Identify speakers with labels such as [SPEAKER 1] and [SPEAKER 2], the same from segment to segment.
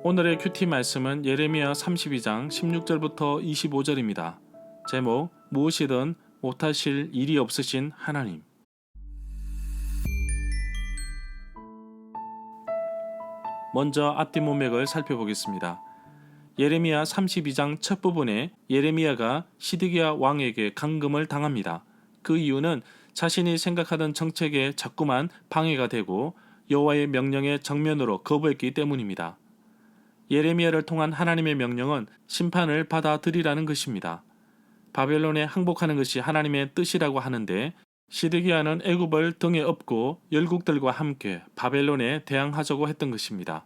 [SPEAKER 1] 오늘의 큐티 말씀은 예레미야 32장 16절부터 25절입니다. 제목 무엇이든 못하실 일이 없으신 하나님. 먼저 앞뒤 문맥을 살펴보겠습니다. 예레미야 32장 첫 부분에 예레미야가 시드기야 왕에게 감금을 당합니다. 그 이유는 자신이 생각하던 정책에 자꾸만 방해가 되고 여호와의 명령에 정면으로 거부했기 때문입니다. 예레미야를 통한 하나님의 명령은 심판을 받아들이라는 것입니다. 바벨론에 항복하는 것이 하나님의 뜻이라고 하는데 시드기야는 애굽을 등에 업고 열국들과 함께 바벨론에 대항하자고 했던 것입니다.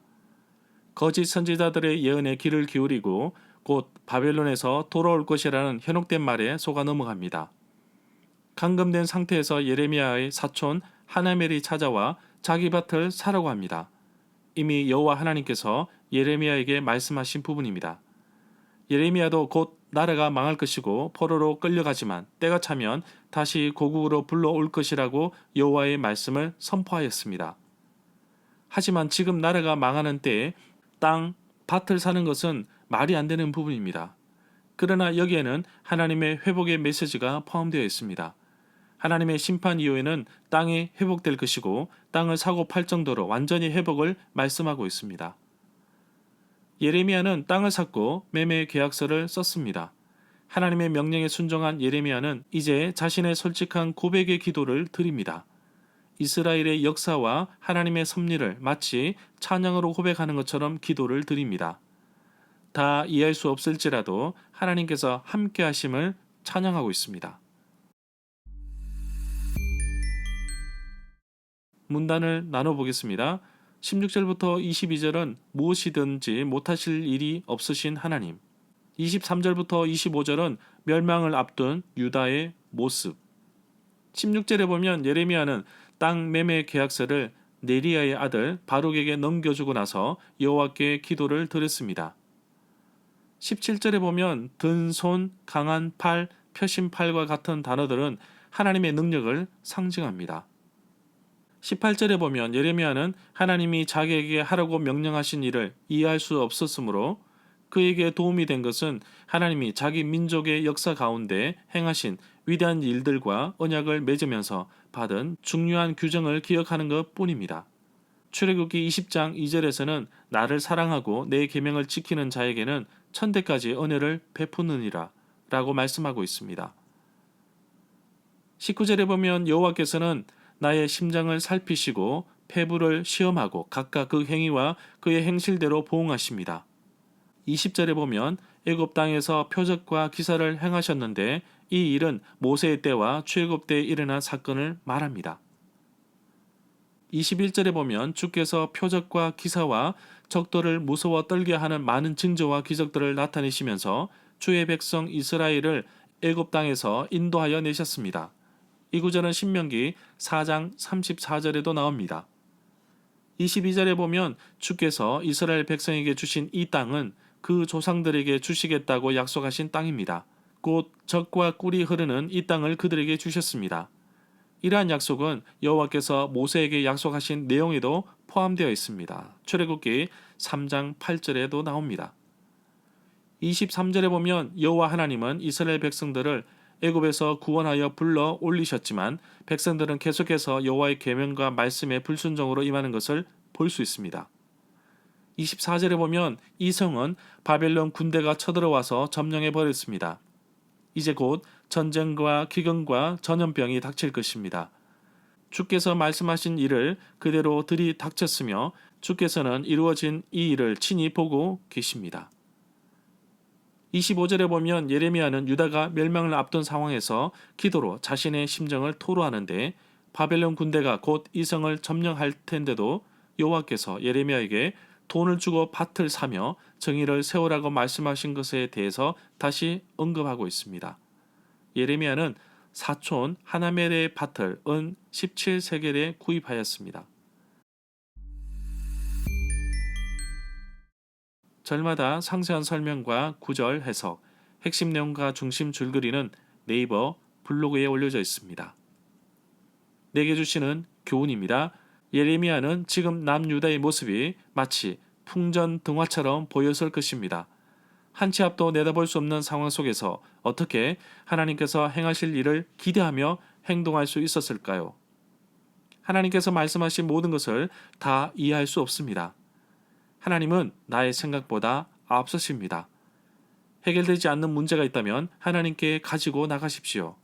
[SPEAKER 1] 거짓 선지자들의 예언에 귀를 기울이고 곧 바벨론에서 돌아올 것이라는 현혹된 말에 속아 넘어갑니다. 감금된 상태에서 예레미야의 사촌 하나멜이 찾아와 자기 밭을 사라고 합니다. 이미 여호와 하나님께서 예레미야에게 말씀하신 부분입니다. 예레미야도 곧 나라가 망할 것이고 포로로 끌려가지만 때가 차면 다시 고국으로 불러올 것이라고 여호와의 말씀을 선포하였습니다. 하지만 지금 나라가 망하는 때에 땅, 밭을 사는 것은 말이 안 되는 부분입니다. 그러나 여기에는 하나님의 회복의 메시지가 포함되어 있습니다. 하나님의 심판 이후에는 땅이 회복될 것이고 땅을 사고 팔 정도로 완전히 회복을 말씀하고 있습니다. 예레미야는 땅을 샀고 매매 계약서를 썼습니다. 하나님의 명령에 순종한 예레미야는 이제 자신의 솔직한 고백의 기도를 드립니다. 이스라엘의 역사와 하나님의 섭리를 마치 찬양으로 고백하는 것처럼 기도를 드립니다. 다 이해할 수 없을지라도 하나님께서 함께 하심을 찬양하고 있습니다. 문단을 나눠보겠습니다. 16절부터 22절은 무엇이든지 못하실 일이 없으신 하나님. 23절부터 25절은 멸망을 앞둔 유다의 모습. 16절에 보면 예레미야는 땅 매매 계약서를 네리야의 아들 바룩에게 넘겨주고 나서 여호와께 기도를 드렸습니다. 17절에 보면 든 손, 강한 팔, 펴신 팔과 같은 단어들은 하나님의 능력을 상징합니다. 18절에 보면 예레미야는 하나님이 자기에게 하라고 명령하신 일을 이해할 수 없었으므로 그에게 도움이 된 것은 하나님이 자기 민족의 역사 가운데 행하신 위대한 일들과 언약을 맺으면서 받은 중요한 규정을 기억하는 것 뿐입니다. 출애굽기 20장 2절에서는 나를 사랑하고 내 계명을 지키는 자에게는 천대까지 은혜를 베푸느니라 라고 말씀하고 있습니다. 19절에 보면 여호와께서는 나의 심장을 살피시고 폐부를 시험하고 각각 그 행위와 그의 행실대로 보응하십니다. 20절에 보면 애굽 땅에서 표적과 기사를 행하셨는데 이 일은 모세의 때와 출애굽 때에 일어난 사건을 말합니다. 21절에 보면 주께서 표적과 기사와 적들을 무서워 떨게 하는 많은 징조와 기적들을 나타내시면서 주의 백성 이스라엘을 애굽 땅에서 인도하여 내셨습니다. 이 구절은 신명기 4장 34절에도 나옵니다. 22절에 보면 주께서 이스라엘 백성에게 주신 이 땅은 그 조상들에게 주시겠다고 약속하신 땅입니다. 곧 젖과 꿀이 흐르는 이 땅을 그들에게 주셨습니다. 이러한 약속은 여호와께서 모세에게 약속하신 내용에도 포함되어 있습니다. 출애굽기 3장 8절에도 나옵니다. 23절에 보면 여호와 하나님은 이스라엘 백성들을 애굽에서 구원하여 불러 올리셨지만 백성들은 계속해서 여호와의 계명과 말씀에 불순종으로 임하는 것을 볼 수 있습니다. 24절에 보면 이 성은 바벨론 군대가 쳐들어와서 점령해 버렸습니다. 이제 곧 전쟁과 기근과 전염병이 닥칠 것입니다. 주께서 말씀하신 일을 그대로 들이닥쳤으며 주께서는 이루어진 이 일을 친히 보고 계십니다. 25절에 보면 예레미야는 유다가 멸망을 앞둔 상황에서 기도로 자신의 심정을 토로하는데 바벨론 군대가 곧 이 성을 점령할 텐데도 여호와께서 예레미야에게 돈을 주고 밭을 사며 정의를 세우라고 말씀하신 것에 대해서 다시 언급하고 있습니다. 예레미야는 사촌 하나멜의 밭을 은 17세겔에 구입하였습니다. 절마다 상세한 설명과 구절 해석, 핵심 내용과 중심 줄거리는 네이버 블로그에 올려져 있습니다. 내게 주시는 교훈입니다. 예레미야는 지금 남유다의 모습이 마치 풍전등화처럼 보였을 것입니다. 한 치 앞도 내다볼 수 없는 상황 속에서 어떻게 하나님께서 행하실 일을 기대하며 행동할 수 있었을까요? 하나님께서 말씀하신 모든 것을 다 이해할 수 없습니다. 하나님은 나의 생각보다 앞서십니다. 해결되지 않는 문제가 있다면 하나님께 가지고 나가십시오.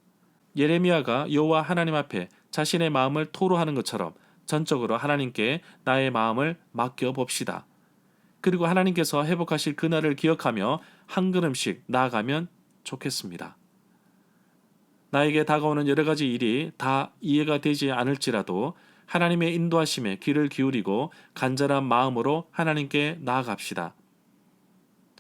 [SPEAKER 1] 예레미야가 여호와 하나님 앞에 자신의 마음을 토로하는 것처럼 전적으로 하나님께 나의 마음을 맡겨 봅시다. 그리고 하나님께서 회복하실 그날을 기억하며 한 걸음씩 나아가면 좋겠습니다. 나에게 다가오는 여러 가지 일이 다 이해가 되지 않을지라도 하나님의 인도하심에 귀를 기울이고 간절한 마음으로 하나님께 나아갑시다.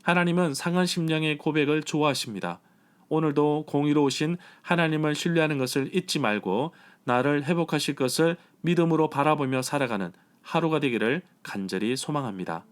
[SPEAKER 1] 하나님은 상한 심령의 고백을 좋아하십니다. 오늘도 공의로우신 하나님을 신뢰하는 것을 잊지 말고 나를 회복하실 것을 믿음으로 바라보며 살아가는 하루가 되기를 간절히 소망합니다.